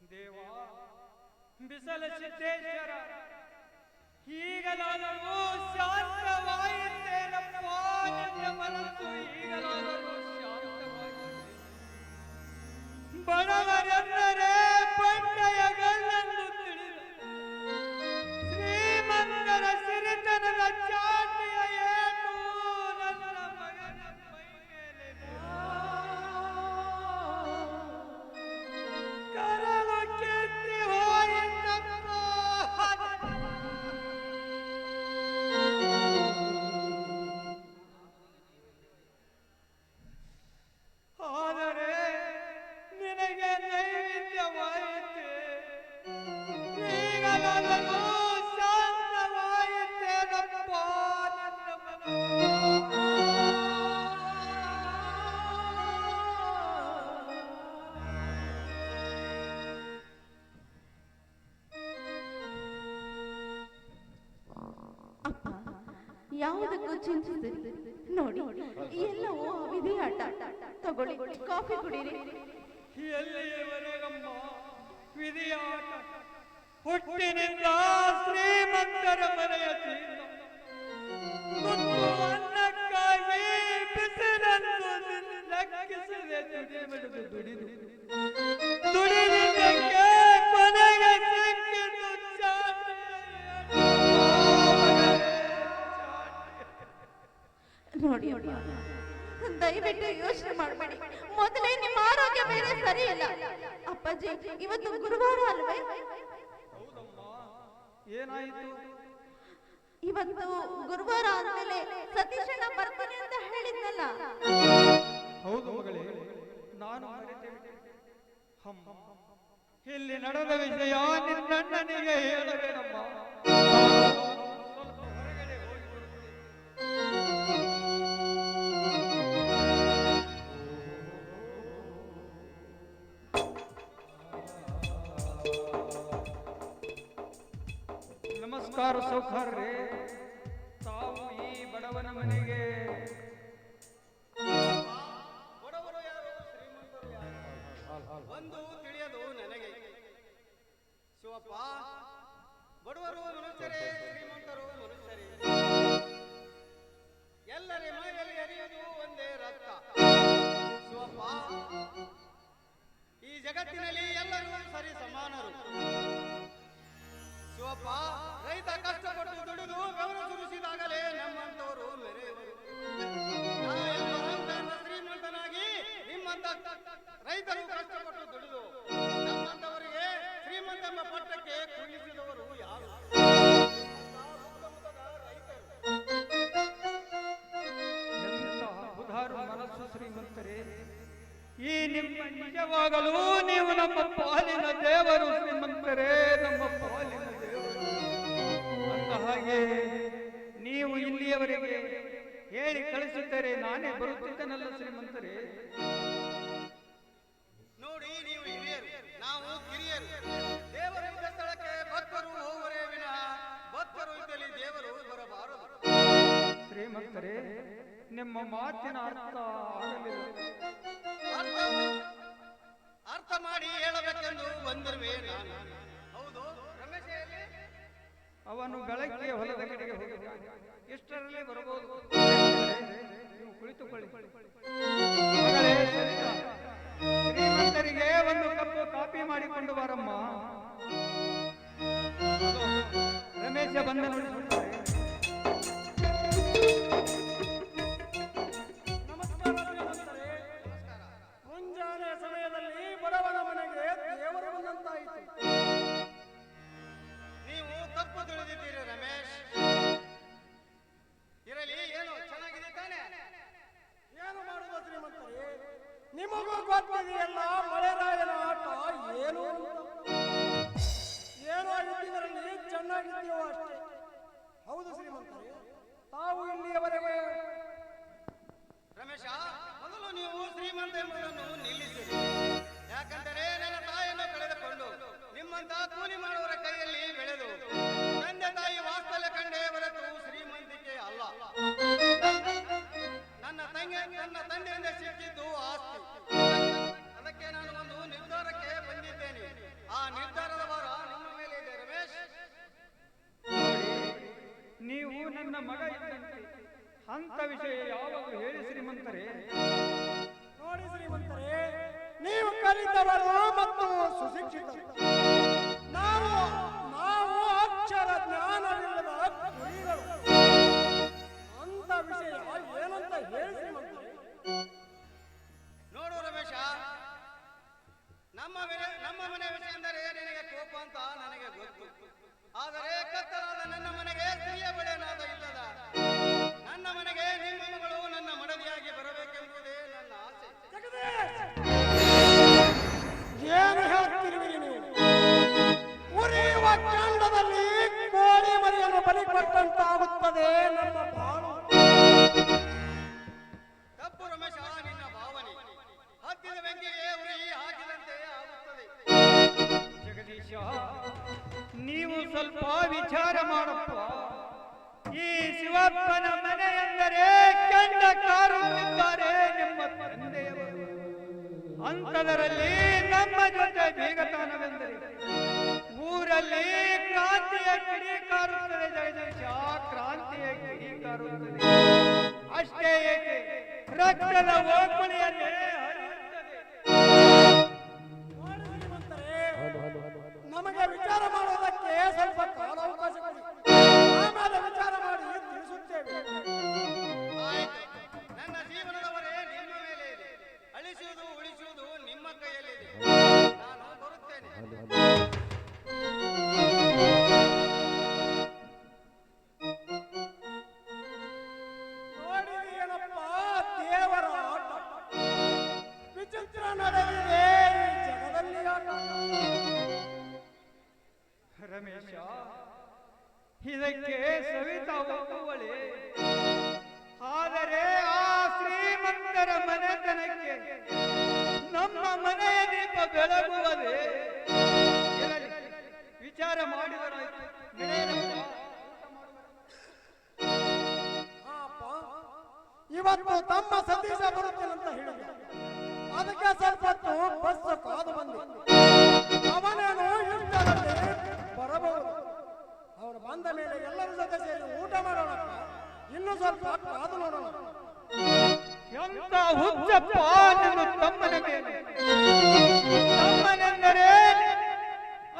ದೇವ ಬಿಸಲ ಸಿದ್ದೇಶ್ವರ ಈಗಲಾದರೂ ಶಾಂತವಾಯಿತೇನಪ್ಪ ನಿನ್ನ ಮನಸ್ಸು ಈಗಲಾದರೂ ಶಾಂತವಾಯಿತೆ ಬಡವರೆಂದರೆ ಬಂಡೆಯಗಳೆಂದು ತಿಳಿದು ಶ್ರೀಮಂತರ ಸಿರಿತನದ ಚಾಟಿಯ ಏಟು ನನ್ನ ಮಗನ ಮೈ ಮೇಲೆ ಕರಳು ಕೆತ್ತಿ ಹೋಯಿತಪ್ಪ ಆದರೆ ನಿನಗೆ ನೈವೇದ್ಯವಾಯಿತೆ ಈಗ ನಾನು ಶಾಂತವಾಯಿತೇನಪ್ಪ ನಿನ್ನ ಅಪ್ಪ ಯಾವುದಕ್ಕೂ ಚಿಂತಿಸಿರಿ ನೋಡಿ ಎಲ್ಲವೂ ವಿಧಿಯಾಟ ತಗೊಳ್ಳಿ ಕಾಫಿ ಕುಡೀರಿ ಎಲ್ಲಿಯವರೆಗಮ್ಮ ವಿಧಿಯಾಟ ಹುಟ್ಟಿನಿಂದ ಶ್ರೀಮಂತರ ಮನೆಯ ಜೀವ ತುತ್ತು ಅನ್ನಕ್ಕಾಗಿ ಬಿಸಿಲನ್ನು ಲೆಕ್ಕಿಸದೆ ದುಡಿದು ದುಡಿದಿದ್ದಕ್ಕೆ ಕೊನೆಗೆ ಸಿಕ್ಕಿದ್ದು ನೋಡಿ ದಯವಿಟ್ಟು ಯೋಚನೆ ಮಾಡಬೇಡಿ ಮೊದಲೇ ನಿಮ್ಮ ಆರೋಗ್ಯ ಬೇರೆ ಸರಿ ಇಲ್ಲ ಅಪ್ಪಾಜಿ ಇವತ್ತು ಗುರುವಾರ ಅಲ್ವೇ ಏನಾಯಿತು ಇವತ್ತು ಗುರುವಾರ ಆದ್ಮೇಲೆ ಸತೀಶಣ್ಣ ಬರ್ತಾನೆ ಅಂತ ಹೇಳಿದ್ನಲ್ಲ ಹೌದು ಮಗಳೇ ನಾನು ಇಲ್ಲಿ ನಡೆದ ವಿಷಯ ನಿನ್ನಣ್ಣನಿಗೆ ಹೇಳಬೇಡಮ್ಮ ಸ್ವಲ್ಪ ಹೊರಗಡೆ ಹೋಗಿ ನಮಸ್ಕಾರ ಸೌಕರ್ಯ ತಾವು ಈ ಬಡವನ ಮನೆಗೆ ಬಡವರು ಯಾರು ಶ್ರೀಮಂತರು ಯಾರು ಒಂದು ತಿಳಿಯದು ನನಗೆ ಶಿವಪ್ಪ ಬಡವರು ಮನುಷ್ಯರೇ ಶ್ರೀಮಂತರು ಮನುಷ್ಯರೇ ಎಲ್ಲರ ಮೈಯಲ್ಲಿ ಹರಿಯುವುದು ಒಂದೇ ರಕ್ತ ಶಿವಪ್ಪ ಈ ಜಗತ್ತಿನಲ್ಲಿ ಎಲ್ಲರೂ ಸರಿ ಸಮಾನರು ಶಿವಪ್ಪ ರೈತ ಕಷ್ಟಪಟ್ಟು ದುಡಿದು ಬೆವರು ಸುರಿಸಿದಾಗಲೇ ನಮ್ಮಂತವರು ಮೆರೆಯುವರು ಶ್ರೀಮಂತನಾಗಿ ನಿಮ್ಮಂತ ರೈತರು ಕಷ್ಟಪಟ್ಟು ದುಡಿದು ನಮ್ಮಂತವರಿಗೆ ಶ್ರೀಮಂತ ಎಂಬ ಪಟ್ಟಕ್ಕೆ ಕುಳ್ಳಿಸಿದವರು ಯಾರು ಉದಾರ ಮನಸ್ಸು ಶ್ರೀಮಂತರೇ ಈ ನಿಮ್ಮ ನಿಜವಾಗಲೂ ನೀವು ನಮ್ಮ ಪಾಲಿನ ದೇವರು ಶ್ರೀಮಂತರೇ ನಮ್ಮ ಪಾಲಿನ ದೇವರು ಅಂದ ಹಾಗೆ ನೀವು ಇಲ್ಲಿಯವರೆಗೆ ಹೇಳಿ ಕಳಿಸಿದ್ದರೆ ನಾನೇ ಬರುತ್ತಿದ್ದನಲ್ಲ ಶ್ರೀಮಂತರೇ ನೋಡಿ ನೀವು ಹಿರಿಯರು ನಾವು ಕಿರಿಯರು ದೇವರು ಇದ್ದ ಸ್ಥಳಕ್ಕೆ ಭಕ್ತರು ಹೋಗುವರೇ ವಿನಃ ಭಕ್ತರು ಇದ್ದಲ್ಲಿ ದೇವರು ಬರಬಾರದು ಶ್ರೀಮಂತರೇ ನಿಮ್ಮ ಮಾತಿನ ಅರ್ಥ ಆಗಲಿಲ್ಲ ಅರ್ಥ ಮಾಡಿ ಹೇಳಬೇಕೆಂದು ಬಂದಿರುವೆ ನಾನು ಹೌದು ರಮೇಶ್ ಅವನು ಬೆಳಗ್ಗೆ ಹೊಲದ ಕಡೆಗೆ ಹೋಗಿದ್ದಾನೆ ಎಷ್ಟರಲ್ಲಿ ಬರಬಹುದು ನೀವು ಕುಳಿತುಕೊಳ್ಳಿ ಮಗಳೇ ಸರಿತಾ ಶ್ರೀಮಂತರಿಗೆ ಒಂದು ಕಪ್ಪು ಕಾಫಿ ಮಾಡಿಕೊಂಡು ಬಾರಮ್ಮ ರಮೇಶ ಬಂದ ನೋಡಿ ಮುಂಜಾನೆ ಸಮಯದಲ್ಲಿ ಬಡವನ ಮನೆಗೆ ದೇವರು ಬಂದಂತಾಯಿತು ನೀವು ತಪ್ಪು ತಿಳಿದಿದ್ದೀರಿ ರಮೇಶ್ ಇರಲಿ ಏನು ಚೆನ್ನಾಗಿದೆ ತಾನೆ ಏನು ಮಾಡುವುದು ಶ್ರೀಮಂತರೇ ನಿಮಗೂ ಗೊತ್ತಿದೆಯಲ್ಲ ಮಳೆರಾಯನ ಆಟ ಏನು ಅಂತ ನಿನ್ನ ಮಗ ಇದ್ದಂತೆ. ಅಂತ ವಿಷಯ ಯಾವಾಗ ಹೇಳಿ ಶ್ರೀಮಂತರೇ? ನೋಡಿ ಶ್ರೀಮಂತರೇ, ನೀವು ಕಲಿತವರು ಮತ್ತು ಸುಶಿಕ್ಷಿತರು. ನಾವು ನಾವು ಅಕ್ಷರ ಜ್ಞಾನವಿಲ್ಲದ ಕುರಿಗಳು. ಅಂತ ವಿಷಯ ಏನಂತ ಹೇಳಿ ಶ್ರೀಮಂತರೇ? ನೋಡು ರಮೇಶ, ನಮ್ಮ ಮನೆ ವಿಷಯ ಎಂದರೆ ನಿನಗೆ ಕೋಪ ಅಂತ ನನಗೆ ಗೊತ್ತು. ಆದರೆ ಕತ್ತಲಾದ ನನ್ನ ಮನೆಗೆ ಸ್ತ್ರೀಯ ಬಳೆನಾದ ಇಲ್ಲದ ನನ್ನ ಮನೆಗೆ ನಿಮ್ಮ ಮಗಳು ನನ್ನ ಮಡದಿಯಾಗಿ ಬರಬೇಕೆಂಬುದೇ ನನ್ನ ಆಸೆ. ಏನು ಹೇಳ್ತಿರುವಿರಿ ನೀವು? ಉರಿಯುವ ಕಾಂಡದಲ್ಲಿ ಕೋಳಿ ಮರಿಯನ್ನು ಬಲಿ ಕೊಟ್ಟಂತಾಗುತ್ತದೆ ನಮ್ಮ ಬಾಳು. ತಪ್ಪು ರಮೇಶ, ನಿನ್ನ ಭಾವನೆ ಹತ್ತಿದ ಬೆಂಕಿಗೆ ಉರಿ ಹಾಕಿದಂತೆ ಆಗುತ್ತದೆ. ಜಗದೀಶ, ನೀವು ಸ್ವಲ್ಪ ವಿಚಾರ ಮಾಡಪ್ಪ. ಈ ಶಿವಪ್ಪನ ಮನೆ ಎಂದರೆ ಕಂಡ ಕಾರುತ್ತಿದ್ದಾರೆ ನಿಮ್ಮ ತಂದೆಯವರು. ಅಂತದರಲ್ಲಿ ನಮ್ಮ ಜೊತೆ ಬೇಗತಾನವೆಂದರೆ ಊರಲ್ಲಿ ಕ್ರಾಂತಿಯ ಕಿಡಿ ಕಾರುತ್ತದೆ. ಜಗದೀಶ, ಕ್ರಾಂತಿಯ ಕಿಡಿ ಕಾರುತ್ತದೆ. ಅಷ್ಟೇ ಏಕೆ, ರಕ್ತದ ಓಕುಳಿಯನ್ನೇ ಹರಿಯುತ್ತದೆ. ನೋಡಿ ಶ್ರೀಮಂತರೇ, ನಮಗೆ ವಿಚಾರ ಮಾಡುವುದಕ್ಕೆ ಸ್ವಲ್ಪ ಕಾಲಾವಕಾಶ ಕೊಡಿ. ಆಮೇಲೆ ವಿಚಾರ ಮಾಡಿ ತಿಳಿಸುತ್ತೇವೆ. ಆಯ್ತು, ನನ್ನ ಜೀವನದವರೇ ನಿಮ್ಮ ಮೇಲೆ ಇದೆ. ಅಳಿಸುವುದು ಉಳಿಸುವುದು ನಿಮ್ಮ ಕೈಯಲ್ಲಿದೆ. ನಾನು ಬರುತ್ತೇನೆ. ನೋಡಿರಿ ಏನಪ್ಪ ದೇವರ ಆಟ. ವಿಚಿತ್ರ ನಡೆದಿದೆ ಈ ಜಗದಲ್ಲಿ ಆಟ. ರಮೇಶ, ಇದಕ್ಕೆ ಸವಿತಾ ಒಪ್ಪುವಳೆ. ಆದರೆ ಆ ಶ್ರೀಮಂತರ ಮನೆತನಕ್ಕೆ ನಮ್ಮ ಮನೆಯ ದೀಪ ಬೆಳಗುವುದೇ? ಇರಲಿ, ವಿಚಾರ ಮಾಡಿದರಾಯ್ತು. ನಡೆಯಲಪ್ಪ. ಅಪ್ಪ, ಇವತ್ತು ತಮ್ಮ ಸತೀಶ ಬರುತ್ತೇನಂತ ಹೇಳಿದ. ಅದಕ್ಕೆ ಸ್ವಲ್ಪ ಹೊತ್ತು ಬಸ್ ಕಾದು ಬಂದು ಅವನೇನು ಇಷ್ಟರಲ್ಲಿ ಬರಬಹುದು. ಅವರು ಬಂದ ಮೇಲೆ ಎಲ್ಲರ ಜೊತೆ ಸೇರಿ ಊಟ ಮಾಡೋಣಪ್ಪ. ಇನ್ನು ಸ್ವಲ್ಪ ಕಾದು ನೋಡೋಣ. ಎಂತ ಹುಚ್ಚಪ್ಪ ನನ್ನ ತಮ್ಮನ ಮೇಲೆ. ತಮ್ಮನೆಂದರೆ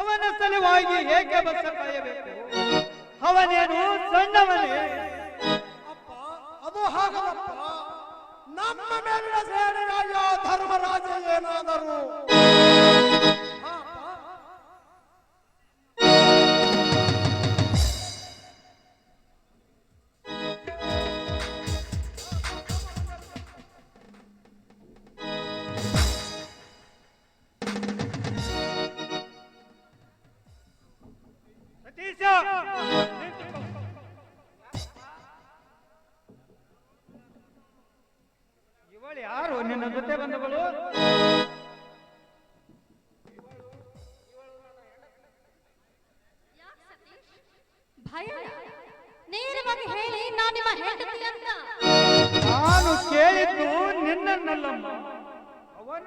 ಅವನ ಸಲುವಾಗಿ ಹೇಗೆ ಬಸ್ಸ ಕಾಯಬೇಕು? ಅವನೇನು ಸಣ್ಣವನೇ? ಅಪ್ಪ, ಅದು ಹಾಗಲ್ಲಪ್ಪ. ನಮ್ಮ ಮೇಲಿನ ಸೇನೆಯಾಗ ಧರ್ಮರಾಜ ಏನಾದರೂ ಹಾ ಅಪ್ಪ. ಸತೀಶ, ನಿಂತುಕೋ. ಇವಳು ಯಾರು ನಿನ್ನ ಜೊತೆ ಬಂದವಳು? ಭಯ ನೇರವಾಗಿ ಹೇಳಿ, ನಾನು ನಿಮ್ಮ ಹೆಂಡತಿ ಅಂತ. ನಾನು ಕೇಳಿದ್ದು ನಿನ್ನನ್ನಲ್ಲಮ್ಮ, ಅವನ.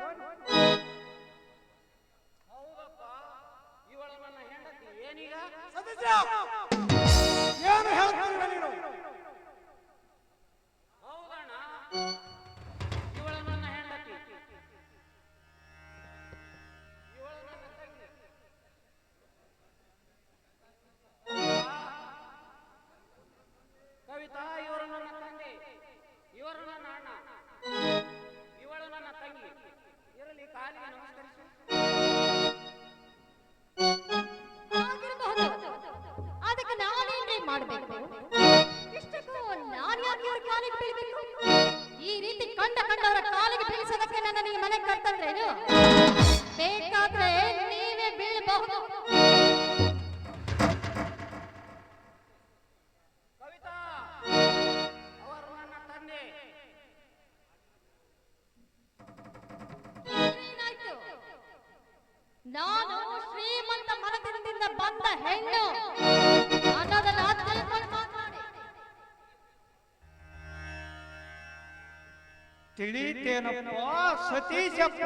ಸತೀಶ, ಏನು ಹೇಳ್ತೀರ ನೀನು? ಕವಿತಾ, ಇವರು ನನ್ನ ತಂದೆ, ಇವರು ನನ್ನ ಅಣ್ಣ, ಇವಳು ನನ್ನ ತಂಗಿ. ಇರಲಿ, ಕಾಲಿಗೆ ನಮಸ್ಕರಿಸು. ಆಗಿರಬಹುದು. ಅದಕ್ಕೆ ನಾನೇನ್ರಿ ಮಾಡ್ಬೇಕು? ಇಷ್ಟಕ್ಕೂ ನಾನು ಯಾಕೆ ಇವ್ರ ಕಾಲಿಗೆ ಬೀಳ್ಬೇಕು? ಈ ರೀತಿ ಕಂಡವರ ಕಾಲಿಗೆ ಬೀಳಿಸೋದಕ್ಕೆ ನನ್ನ ಈ ಮನೆಗೆ ಕರ್ತಂದ್ರೇನು? ಬೇಕಾದ್ರೆ ನೀವೇ ಬೀಳಬಹುದು. ಕವಿತಾ, ಅವರು ನನ್ನ ತಂದೆ. ಏನಾಯ್ತು? ನಾನು ಶ್ರೀಮಂತ ಮನೆತನದಿಂದ ಬಂದ ಹೆಣ್ಣು ಅನ್ನೋದನ್ನ ತಿಳ್ಕೊಂಡು ಮಾತಾಡಿ. ತಿಳಿತೇನಪ್ಪ ಸತೀಶಪ್ಪ,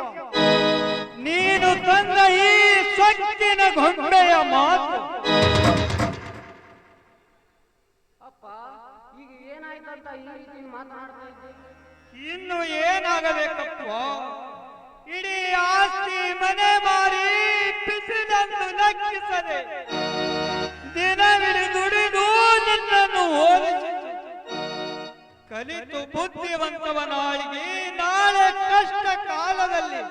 ನೀನು ತಂದ ಈ ಸೊಕ್ಕಿನ ಗೊಂಬೆಯ ಮಾತು. ಅಪ್ಪ, ಅಂತ ಈ ರೀತಿ ಮಾತನಾಡ್ತಾ ಇದ್ದೆ? ಇನ್ನು ಏನಾಗಬೇಕಪ್ಪ? ಇಡೀ ಆಸ್ತಿ ಮನೆ ಮಾರಿ ಬಿಸಿಲನ್ನು ಲೆಕ್ಕಿಸದೆ ದಿನವಿಡೀ ದುಡಿದು ನಿನ್ನನ್ನು ಓದಿಸಿ ಕಲಿತು ಬುದ್ಧಿವಂತವನಾಗಿ ನಾಳೆ ಕಷ್ಟ ಕಾಲದಲ್ಲಿ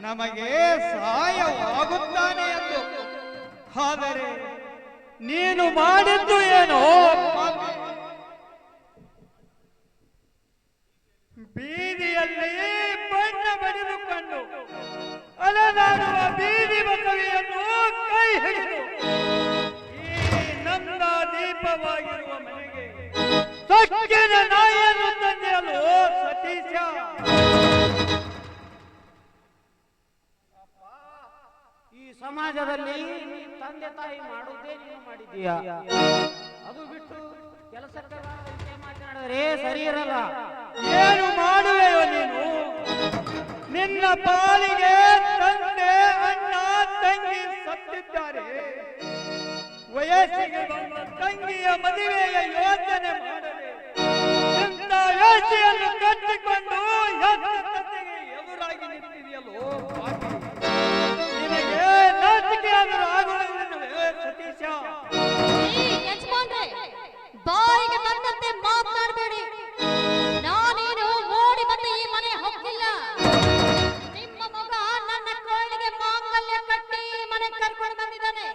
ನಮಗೆ ಸಹಾಯವಾಗುತ್ತಾನೆ ಎಂದು. ಆದರೆ ನೀನು ಮಾಡಿದ್ದು ಏನೋ ಪಾಪಿ. ಬೀದಿಯಲ್ಲಿ ಬಣ್ಣ ಬಡಿದುಕೊಂಡು ಅಲೆದಾಡುವ ಬೀದಿ ಬಸವಿಯನ್ನು ಕೈ ಹಿಡಿದು ಈ ನಂದ ದೀಪವಾಗಿರುವ ಮನೆಗೆ ಸೊಕ್ಕಿನ ನಾಯಿಯನ್ನು ತಂದೆಯಲು ಸತೀಶ. ಈ ಸಮಾಜದಲ್ಲಿ ತಂದೆ ತಾಯಿ ಮಾಡುವುದೇ ನೀನು ಮಾಡಿದ್ದೀಯಾ? ಅದು ಬಿಟ್ಟು ಕೆಲಸಕ್ಕೆ ಮಾತನಾಡಿದ್ರೆ ಸರಿ ಇರಲ್ಲ. ಏನು ಮಾಡುವೆಯೋ ನೀನು? ನಿನ್ನ ಪಾಲಿಗೆ ತಂದೆ ಅಣ್ಣ ತಂಗಿ ಸತ್ತಿದ್ದಾರೆ. ವಯಸ್ಸಿಗೆ ಬಂದ ತಂಗಿಯ ಮದುವೆಯ ಯೋಚನೆ ಮಾಡದೆ ಇಂಥ ಯೋಚನೆಯನ್ನು ಕಟ್ಟಿಕೊಂಡು ತಂದೆಗೆ ಎದುರಾಗಿ ನಿಂತಿದೆಯಲ್ಲೋ ಪಾಪಿ. ನಿನಗೆ ನಾಚಿಕೆಯಾದರೂ ಆಗುವುದಿಲ್ಲವೇ ಸತೀಶ? ಬಾಯಿಗೆ ಬಂದಂತೆ ಮಾತನಾಡಬೇಡಿ. ನಾನೇನು ಓಡಿ ಬಂದು ಈ ಮನೆ ಹೋಗಿಲ್ಲ. ನಿಮ್ಮ ಮಗ ನನ್ನ ಕೋಳಿಗೆ ಮಾಂಗಲ್ಯ ಕಟ್ಟಿ ಮನೆ ಕರ್ಕೊಂಡು ಬಂದಿದ್ದಾನೆ.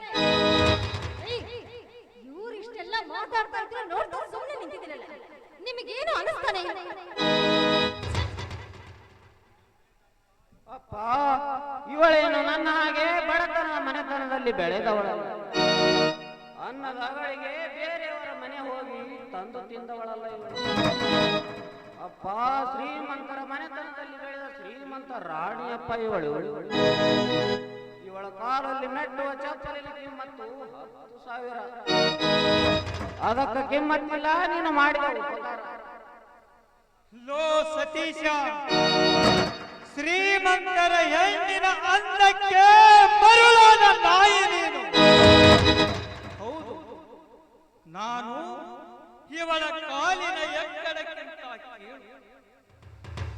ಇವ್ರು ಇಷ್ಟೆಲ್ಲ ಮಾತಾಡ್ತಾ ಇದ್ರೆ ನೋಡ್ತಾ ಸುಮ್ಮನೆ ನಿಂತಿದ್ದೀರಲ್ಲ, ನಿಮಗೇನು ಅನಿಸ್ತಾನೆ? ಅಪ್ಪ, ಇವಳೇನು ನನ್ನ ಹಾಗೆ ಬಡತನ ಮನೆತನದಲ್ಲಿ ಬೆಳೆದವಳಲ್ಲ. ಅನ್ನದ ಅಗಳಿಗೆ ಬೇರೆಯವರ ಮನೆ ಹೋಗಿ ತಂದು ತಿಂದವಳಲ್ಲ ಇವಳು. ಅಪ್ಪ, ಶ್ರೀಮಂತರ ಮನೆತನದಲ್ಲಿ ಬೆಳೆದ ಶ್ರೀಮಂತ ರಾಣಿಯಪ್ಪ ಇವಳು. ಇವಳ ಕಾಲಲ್ಲಿ ಮೆಟ್ಟುವ ಚಪ್ಪಲಿನ ಕಿಮ್ಮತ್ತು 10,000. ಅದಕ್ಕೆ ಕಿಮ್ಮತ್ತಿಲ್ಲ ನೀನು ಮಾಡಿದ ಉಪಕಾರ. ಲೋ ಸತೀಶ, ಶ್ರೀಮಂತರ ಹೆಣ್ಣಿನ ಅಂದಕ್ಕೆ ಮರುಳಾದ ನಾಯಿ ನೀನು. ಹೌದು, ನಾನು ಇವಳ ಕಾಲಿನ ಎಕ್ಕಡಕ್ಕಿಂತ ಕೀಳು.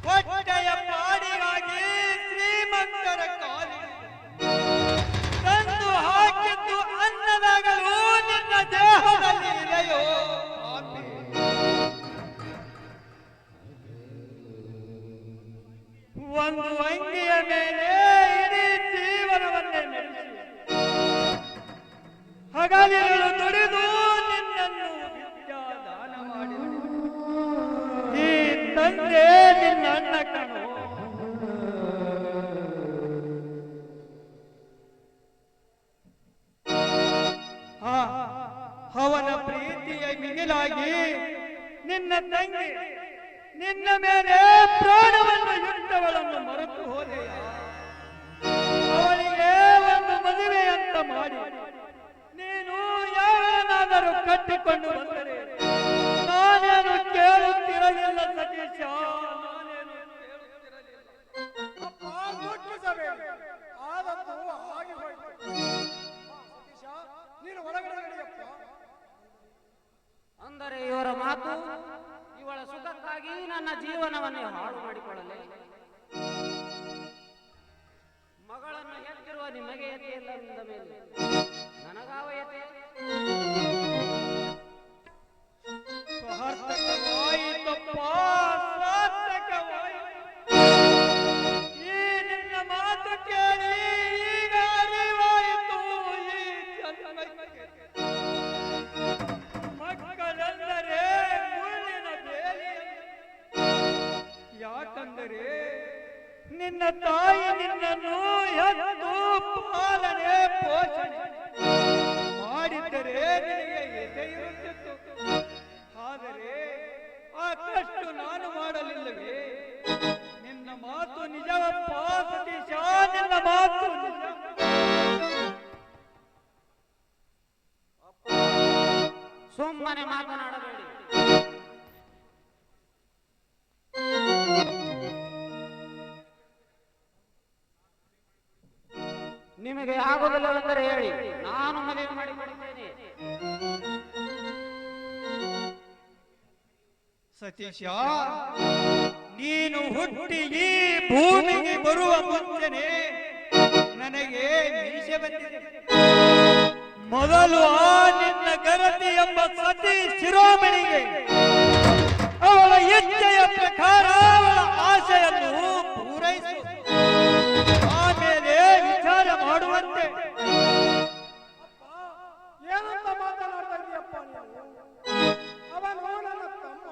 ಹೊಟ್ಟೆಯ ಪಾಡಿಗಾಗಿ ಶ್ರೀಮಂತರ ಕಾಲಿನ ತಂದು ಹಾಕಿದ್ದು ಅನ್ನದಾಗಲೂ ನಿನ್ನ ದೇಹದಲ್ಲಿ ಇದೆಯೋ ಪಾಪಿ? ಒಂದು ಅಂಗಿಯ ಮೇಲೆ ಇಡೀ ಜೀವನವನ್ನೇ ನಡೆಸಿ ಹಗಲಿರುಳು ದುಡಿದು ನಿನ್ನನ್ನು ವಿದ್ಯಾದಾನ ಮಾಡಿದ ಈ ತಂದೆ ನಿನ್ನ ಅಣ್ಣ ಕಣೋ. ಅವನ ಪ್ರೀತಿಯ ಮಿಗಿಲಾಗಿ ನಿನ್ನ ತಂಗಿ ನಿನ್ನ ಮೇಲೆ ಪ್ರಾಣವನ್ನು ಇಟ್ಟವಳನ್ನು ಮರೆತು ಹೋದೆಯ. ಅವಳಿಗೆ ಒಂದು ಮದುವೆ ಅಂತ ಮಾಡಿ ನೀನು ಯಾವನಾದರೂ ಕಟ್ಟಿಕೊಂಡು ಬಂದರೆ ನಾನೇನು ಕೇಳುತ್ತಿರಲಿಲ್ಲ ಸತೀಶ, ನಾನೇನು ಕೇಳುತ್ತಿರಲಿಲ್ಲ. ಅಪ್ಪ, ದುಃಖಿಸಬೇಡಿ. ಆದದ್ದು ಆಗಿ ಹೋಯ್ತು. ಸತೀಶ, ನೀನು ಒಳಗಡೆ ನಡೆಯಪ್ಪ. ಅಂದರೆ ಇವರ ಮಾತು ಇವಳ ಸುಖಕ್ಕಾಗಿ ನನ್ನ ಜೀವನವನ್ನೇ ಹಾಳು ಮಾಡಿಕೊಳ್ಳಲೆ. ಮಗಳನ್ನು ಹೆತ್ತಿರುವ ನಿಮಗೆ ಯತೆಯಿಲ್ಲ ನಿಂದ ಮೇಲೆ ನನಗಾವ ಯತೆ? ಸಾರ್ಥಕವಾಯಿತಪ್ಪ, ಸಾರ್ಥಕವಾಯಿತು. ಈ ನಿನ್ನ ಮಾತು ಕೇಳಿ ಈಗ ಅರಿವಾಯಿತು ಈ ಜನ್ಮಕ್ಕೆ ಮಕ್ಕಳೆಂದರೆ ಮುಳ್ಳಿನ ಬೇಲಿ. ಯಾಕಂದರೆ ನಿನ್ನ ತಾಯಿ ನಿನ್ನನ್ನು ಹೆತ್ತು ಪಾಲನೆ ಪೋಷಣೆ ಮಾಡಿದ್ದರೆ ನಿನಗೆ ಎದೆ ಇರುತ್ತಿತ್ತು. ಆದರೆ ಅಷ್ಟು ನಾನು ಮಾಡಲಿಲ್ಲವೇ? ನಿನ್ನ ಮಾತು ನಿಜವಪ್ಪ ಸತೀಶ, ನಿನ್ನ ಮಾತು ನಿಜ. ಸುಮ್ಮನೆ ಮಾತನಾಡಬೇಡಿ. ನಿಮಗೆ ಆಗುವುದಿಲ್ಲವೆಂದರೆ ಹೇಳಿ, ನಾನು ಮದುವೆ ಮಾಡಿಕೊಡುತ್ತೇನೆ. ಸತೀಶ, ನೀನು ಹುಟ್ಟಿ ಈ ಭೂಮಿಗೆ ಬರುವ ಮುಂಚೆನೆ ನನಗೆ ಮೀಸೆ ಬಂದಿದೆ. ಮೊದಲು ಆ ನಿನ್ನ ಗರತಿ ಎಂಬ ಸತಿ ಶಿರೋಮಣಿಗೆ ಅವಳ ಇಚ್ಛೆಯ ಪ್ರಕಾರ ಅವಳ ಆಶೆಯನ್ನು ಪೂರೈಸು, ಆಮೇಲೆ ವಿಚಾರ ಮಾಡುವಂತೆ. ಏನಂತ ಮಾತನಾಡ್ತಾ ಇದೀಯಪ್ಪ ನೀವು? ಅವನು ನನ್ನ ತಮ್ಮ,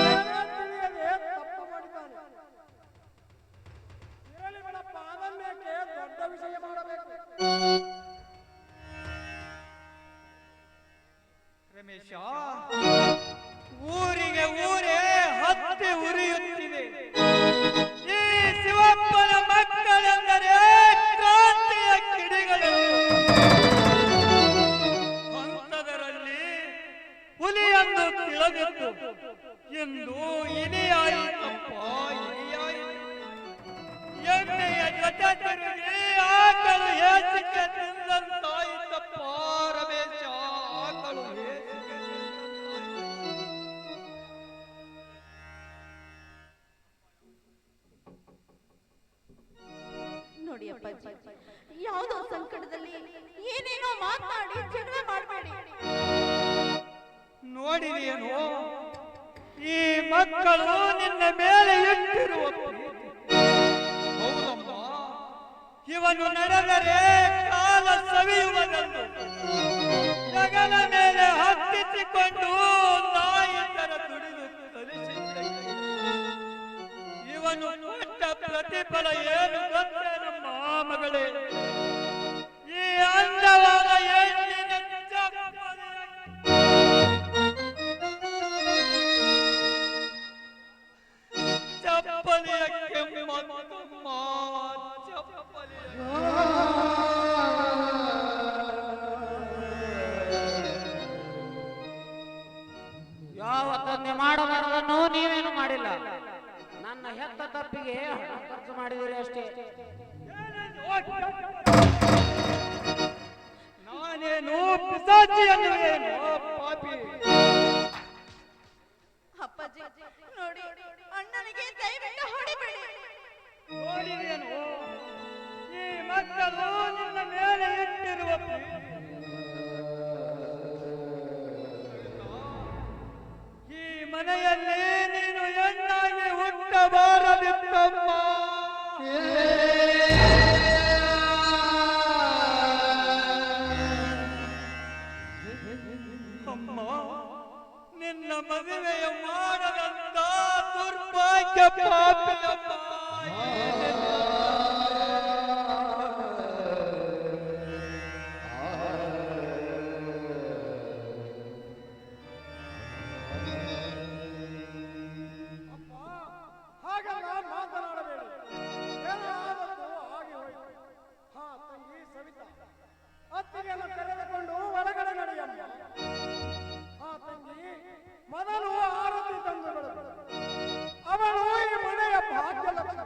ಏನೇ ತಿಳಿಯದೆ ತಪ್ಪು ಮಾಡಿದ್ದಾನೆ. ಇರಲಿ ಬಿಡಪ್ಪ, ಅದನ್ನೇಕೆ ದೊಡ್ಡ ವಿಷಯ ಮಾಡಬೇಕು? ರಮೇಶ, ಊರಿಗೆ ಊರೇ ಹತ್ತಿ ಉರಿಯುತ್ತಿದೆ. ಈ ಶಿವಪ್ಪನ ಮಕ್ಕಳೆಂದರೆ ಕ್ರಾಂತಿಯ ಕಿಡಿಗಳು. ಅಂತದರಲ್ಲಿ ಹುಲಿಯನ್ನು ತಿಳಿದಿತ್ತು, ಎಂದು ಇಲಿಯಾಯಿತಪ್ಪ, ಇಲಿಯಾಯಿತು. ಎಣ್ಣೆಯ ಜೊತೆ ತಿರುಗಿ ಆಕಳು ಹೇಸಿಕೆ ತಿಂದಂತಾಯಿತಪ್ಪ ರಮೇಶ, ಆಕಳು ಹೇಸಿಕೆ ತಿಂದಂತಾಯಿತು. ನೋಡಿ ಅಪ್ಪಾಜಿ, ಯಾವುದೋ ಸಂಕಟದಲ್ಲಿ ಏನೇನೋ ಮಾತಾಡಿ ಜಗಳ ಮಾಡಬೇಡಿ. ನೋಡಿದೆಯೇನೋ ಈ ಮಕ್ಕಳು ನಿನ್ನ ಮೇಲೆ ಇಟ್ಟಿರುವ ಪ್ರೀತಿ. ಹೌದಮ್ಮ, ಇವನು ನಡೆದರೆ ಕಾಲ ಸವಿಯುವುದನ್ನು ಜಗಲ ಮೇಲೆ ಹತ್ತಿಸಿಕೊಂಡು ನಾಯಿ ತರ ದುಡಿದು ಕಲಿಸಿದ್ದ. ಇವನು ಕೊಟ್ಟ ಪ್ರತಿಫಲ ಏನು ಗೊತ್ತೇ ನಮ್ಮ ಮಗಳೇ? ಈ ಅಂದವಾದ ಹೆಣ್ಣಿನ ಚಪ್ಪಲಿಯ ಕೆಮ್ಮತ್ತಮ್ಮ, ಚಪ್ಪಲಿಯ ಯಾವ ತಂದೆ ಮಾಡಬಾರದನ್ನು ನೀವೇನು ಮಾಡಿಲ್ಲ. ನನ್ನ ಹೆತ್ತ ತಪ್ಪಿಗೆ ಹಣ ಖರ್ಚು ಮಾಡಿದಿರಿ ಅಷ್ಟೇ. ನಾನೇನು ಪಿಶಾಚಿಯನ್ನುವೇನು ಪಾಪಿ? ಅಪ್ಪಾಜಿ ನೋಡಿ, ಅಣ್ಣನಿಗೆ ದಯವಿಟ್ಟು ಹೊಡಿಬೇಡಿ. ನೋಡಿದೆಯೇನು ಈ ಮಕ್ಕಳು ನಿನ್ನ ಮೇಲೆ ಇಟ್ಟಿರುವ ಪ್ರೀತಿ. ಈ ಮನೆಯಲ್ಲಿ ನೀನು ಹೆಣ್ಣಾಗಿ ಹುಟ್ಟಬಾರದಿತ್ತಮ್ಮ. ಅಮ್ಮ, ನಿನ್ನ ಮದುವೆಯ ಮಾಡದಂತ ದುರ್ಭಾಗ್ಯ ಪಾಪಿಯಮ್ಮ. ಹಾಗೆಲ್ಲ ಮಾತನಾಡಬೇಡಿ. ಏನಾದದ್ದು ಹಾಗೆ ಹೋಯಿತು. ಹಾ ತಂಗಿ ಸವಿತಾ, ಅತ್ತಿಗೆಯನ್ನು ಕರೆದುಕೊಂಡು ಒಳಗಡೆ ನಡೆಯಮ್ಮ. ಹಾ ತಂಗಿ, ಮೊದಲು ಆರತಿ ತಂದು ಬಿಡು. ಅವಳು ಈ ಮನೆಯ ಭಾಗ್ಯಲಕ್ಷ್ಮಿ.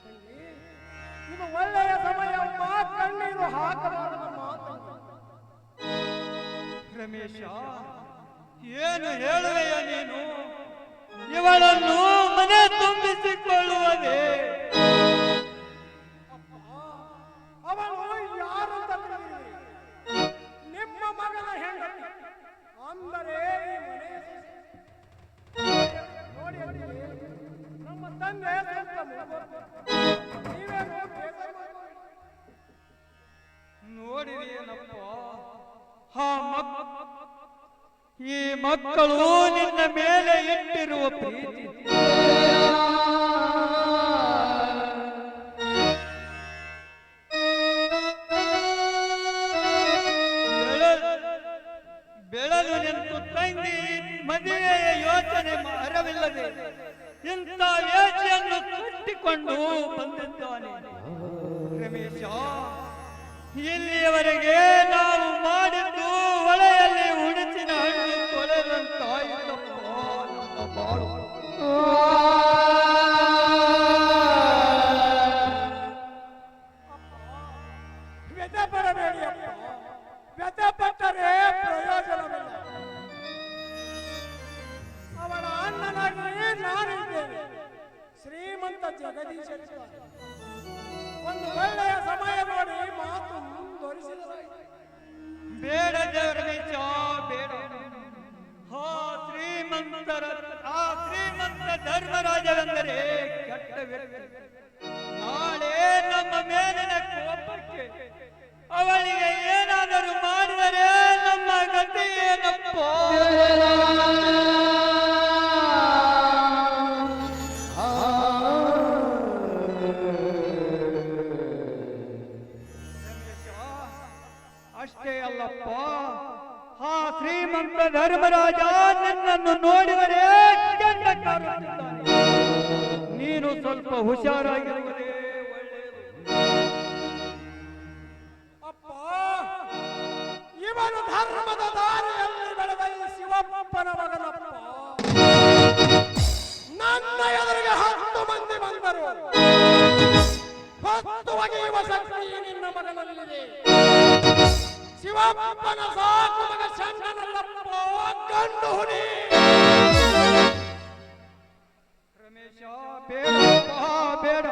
ತಂಗಿ, ಇದು ಒಳ್ಳೆಯ ಸಮಯಮ್ಮ, ಕಣ್ಣೀರು ಹಾಕಬಾರದಮ್ಮ ತಂಗಿ. ರಮೇಶ, ಏನು ಹೇಳುವೆಯ ನೀನು? ಇವಳನ್ನು ಮನೆ ತುಂಬಿಸಿಕೊಳ್ಳುವುದೇ? ಅವಳು ಯಾರಂತ ತಿಳಿದಿರಿ? ನಿಮ್ಮ ಮಗನ ಹೆಂಡತಿ, ಅಂದರೆ ಈ ಮನೆಯ ಸೊಸೆ. ನೋಡಿ ಅತ್ತಿಗೆ, ನಮ್ಮ ತಂದೆ ಸ್ವಲ್ಪ ಮೂವರು. ನೀವೇನು ಬೇಸರ ಮಾಡ್ಕೊಳ್ಳಿ. ನೋಡಿದೆಯೇನಪ್ಪ, ಈ ಮಕ್ಕಳು ನಿನ್ನ ಮೇಲೆ ಇಟ್ಟಿರುವ ಪ್ರೀತಿ. ಬೆಳಲು ನಿಂತು ತಂಗಿ ಮದುವೆಯ ಯೋಚನೆ ಅರವಿಲ್ಲದೆ ಇಂಥ ವೇಷೆಯನ್ನು ಕಟ್ಟಿಕೊಂಡು ಬಂದಿದ್ದಾನೆ. ರಮೇಶ, ಇಲ್ಲಿಯವರೆಗೆ ನಾವು ಮಾಡಿದ್ದು ಹೊಳೆಯಲ್ಲಿ ಉಡಿಸಿನ ಹಣ್ಣು ತೊಳೆದಂತಾಯಿತಪ್ಪ ನಮ್ಮ ಬಾಳು. ವ್ಯಥೆ ಪಡಬೇಡಿ ಅಪ್ಪ, ವ್ಯಥೆ ಪಟ್ಟರೆ ಪ್ರಯೋಜನವಿಲ್ಲ. ಶ್ರೀಮಂತ ಜಗದೀಶ ಒಂದು ಒಳ್ಳೆಯ ಸಮಯ ನೋಡಿ ಮಾತು ಮುಂದುವರಿಸಿದರಾಯಿತು. ಬೇಡ ರಮೇಶ ಬೇಡ. ಆ ಶ್ರೀಮಂತ ಧರ್ಮರಾಜವೆಂದರೆ ಕೆಟ್ಟ ವ್ಯಕ್ತಿ. ನಾಳೆ ನಮ್ಮ ಮೇಲಿನ ಕೋಪಕ್ಕೆ ಅವಳಿಗೆ ಏನಾದರೂ ಮಾಡಿದರೆ ನಮ್ಮ ಗತಿ ಏನಪ್ಪ? ಅಷ್ಟೇ ಅಲ್ಲಪ್ಪ, ಆ ಶ್ರೀಮಂತ ಧರ್ಮರಾಜ ನಿನ್ನನ್ನು ನೋಡಿದರೆ ಕೆಂಡ ಕಾರುತ್ತಿದ್ದಾನೆ. ನೀನು ಸ್ವಲ್ಪ ಹುಷಾರಾಗಿರುವುದೇ ಒಳ್ಳೆಯದು. ಅಪ್ಪ, ಇವನು ಧರ್ಮದ ದಾರಿಯಲ್ಲಿ ಬೆಳೆದ ಈ ಶಿವಪ್ಪನ ಮಗನಪ್ಪ. ನನ್ನ ಎದುರಿಗೆ 10 ಮಂದಿ ಬಂದರು, 10 ಒಗೆಯುವ ಶಕ್ತಿ ನಿನ್ನ ಮಗನಲ್ಲಿದೆ. ಶಿವಪ್ಪನ ಸಾಕು ಮಗ ಚಂಡನಲ್ಲಪ್ಪ, ಗಂಡು ಹುಲಿ. ರಮೇಶ ಬೇಡ ಬೇಡ,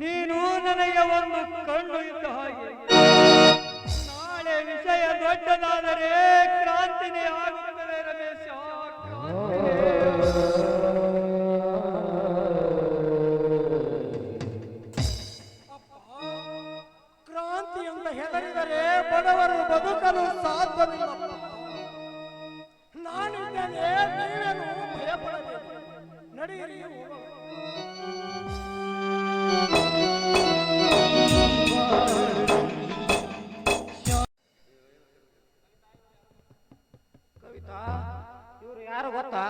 ನೀನು ನನಗೆ ಒಂದು ಕಣ್ಣು ಇದ್ದ ಹಾಗೆ. ನಾಳೆ ವಿಷಯ ದೊಡ್ಡದಾದರೆ ಕ್ರಾಂತಿನೇ ಆಗುತ್ತದೆ ರಮೇಶ, ಕ್ರಾಂತಿ ಅಂತ ಹೆದರಿದರೆ ಬಡವರು ಬದುಕಲು ಸಾಧ್ಯವಿಲ್ಲ. ನಾನಿದ್ದೇನೆ, ನೀವೇನು ಭಯಪಡಬೇಕು. ನಡೆಯಿರಿ, ಹೋಗೋಣ. ಕವಿತಾ, ಇವ್ರು ಯಾರು ಗೊತ್ತಾ?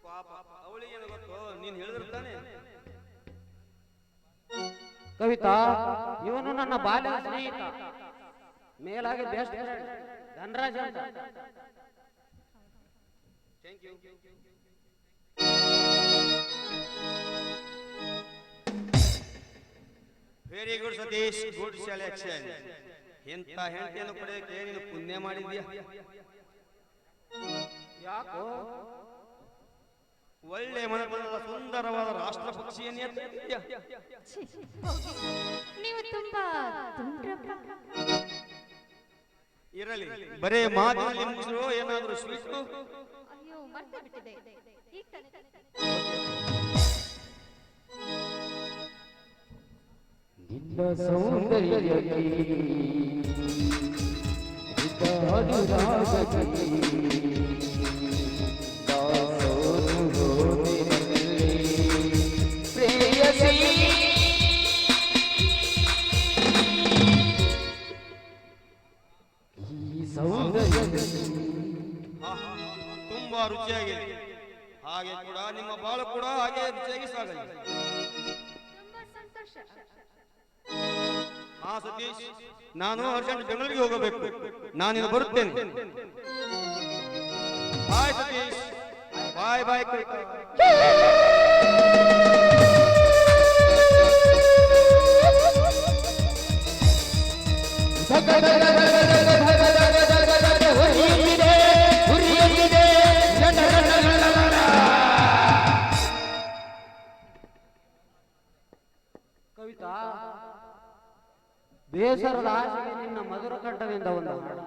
ಪಾಪ ಅವಳಿಗೇನು ಗೊತ್ತು, ನೀನ್ ಹೇಳಿದಿರ್ತಾನೆ. ಕವಿತಾ, ಇವನು ನನ್ನ ಬಾಲ್ಯದ ಸ್ನೇಹಿತ, ಮೇಲಾಗಿ ಬೆಸ್ಟ್ ಫ್ರೆಂಡ್ ಧನರಾಜ್ ಅಂತ. Thank you. Very good Satish, good selection. ಎಂತ ಹೆಂಡತಿಯನ್ನು ಪಡೆಯಕ್ಕೆ ನೀನು ಪುಣ್ಯ ಮಾಡಿದ್ಯಾ. ಯಾಕೋ? ಒಳ್ಳೆ ಮನದ ಸುಂದರವಾದ ರಾಷ್ಟ್ರ ಪಕ್ಷಿಯನ್ನೇ ತಂದಿದ್ಯಾ. ನೀವು ತುಂಬಾ ತುಂಡ್ರಪ್ಪ. ಇರಲಿ, ಬರೇ ಮಾತಿನಲ್ಲಿ ಮುಗಿಸೋ ಏನಾದ್ರೂ ಸ್ವೀಟು. ಅಯ್ಯೋ, ಮರ್ತೇ ಬಿಟ್ಟಿದೆ. ಈಗ ತಾನೇ ನಿನ್ನ ಸೌಂದರ್ಯಕ್ಕೆ ಅನುರಾಗಕ್ಕೆ ದಾಸೋನು ಹೋದೆನಲ್ಲಿ ಪ್ರೇಯಸಿ. ಈ ಸೌಂದರ್ಯದಲ್ಲಿ ತುಂಬಾ ರುಚಿಯಾಗಿದೆ. ಹಾಗೆ ಕೂಡ ನಿಮ್ಮ ಬಾಳು ಕೂಡ ಹಾಗೆ ರುಚಿಯಾಗಿ ಸಾಗಲಿ. ತುಂಬಾ ಸಂತೋಷ. ಹಾ ಸತೀಶ್, ನಾನು ಅರ್ಜೆಂಟ್ ಬೆಂಗಳೂರಿಗೆ ಹೋಗಬೇಕು. ನಾನಿನ್ನು ಬರುತ್ತೇನೆ. ಬಾಯ್ ಸತೀಶ್, ಬಾಯ್ ಬಾಯ್. ಕವಿತಾ, ಬೇಸರದ ಆಸೆಗೆ ನಿನ್ನ ಮಧುರ ಕಂಠದಿಂದ ಒಂದು ಹಾಡು.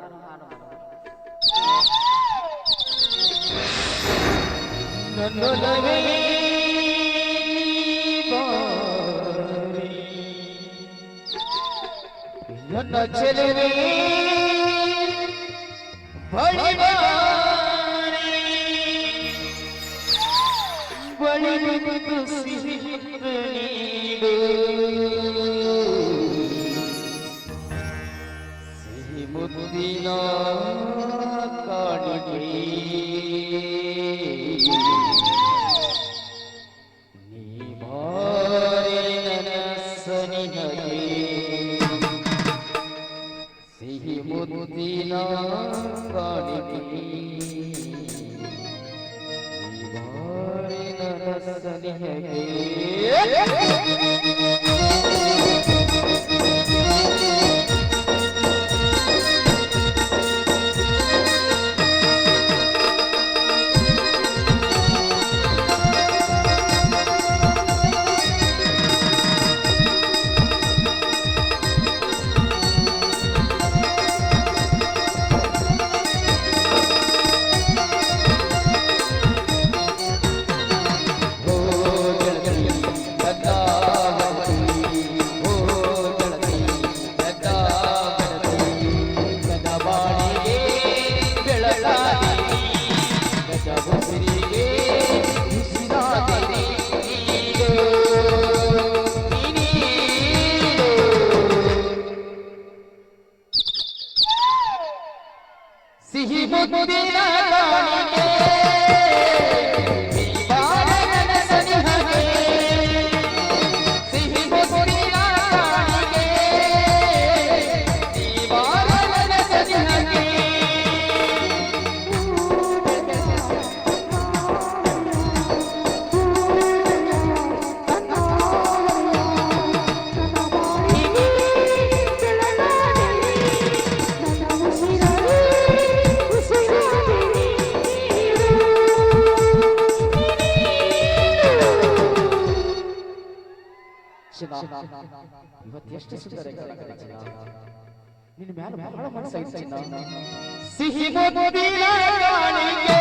ನನ್ನೊಲವೇ ಬಾರಿ, ನನ್ನ ಚೆಲುವೆ ಬಳಿ ಬಾರಿ, ಬಳಿ ಬಂದು ಸಿಹಿ ನೀಡು, ಸಿಹಿ ಮುದ್ದಿನ ಕಾಣಿಕೆ ನೀ ಬಾರಿ ನನ್ನ ಸನಿಹಗೆ, ಸಿಹಿ ಮುದ್ದಿನ ಕಾಣಿಕೆ ನೀ ಬಾರಿ ನನ್ನ ಸನಿಹಗೆ. ಮುದಿನ ಕಾಣಿಕೆ ನೀ ಬಾರೆ ನನ್ನ ಸನಿಹಕ್ಕೆ ಸಿಹಿ ಮುದಿನ ಕಾಣಿಕೆ ನೀ ಬಾರೆ ನನ್ನ ಸನಿಹಕ್ಕೆ ಇವತ್ತು ಎಷ್ಟು ಸುಂದರ ನಿನ್ನ ಮ್ಯಾಲ ಬಹಳ ಮನಸ್ಸಾಯ್ತು ಸಿಹಿ ಮುದಿನ ಕಾಣಿಕೆ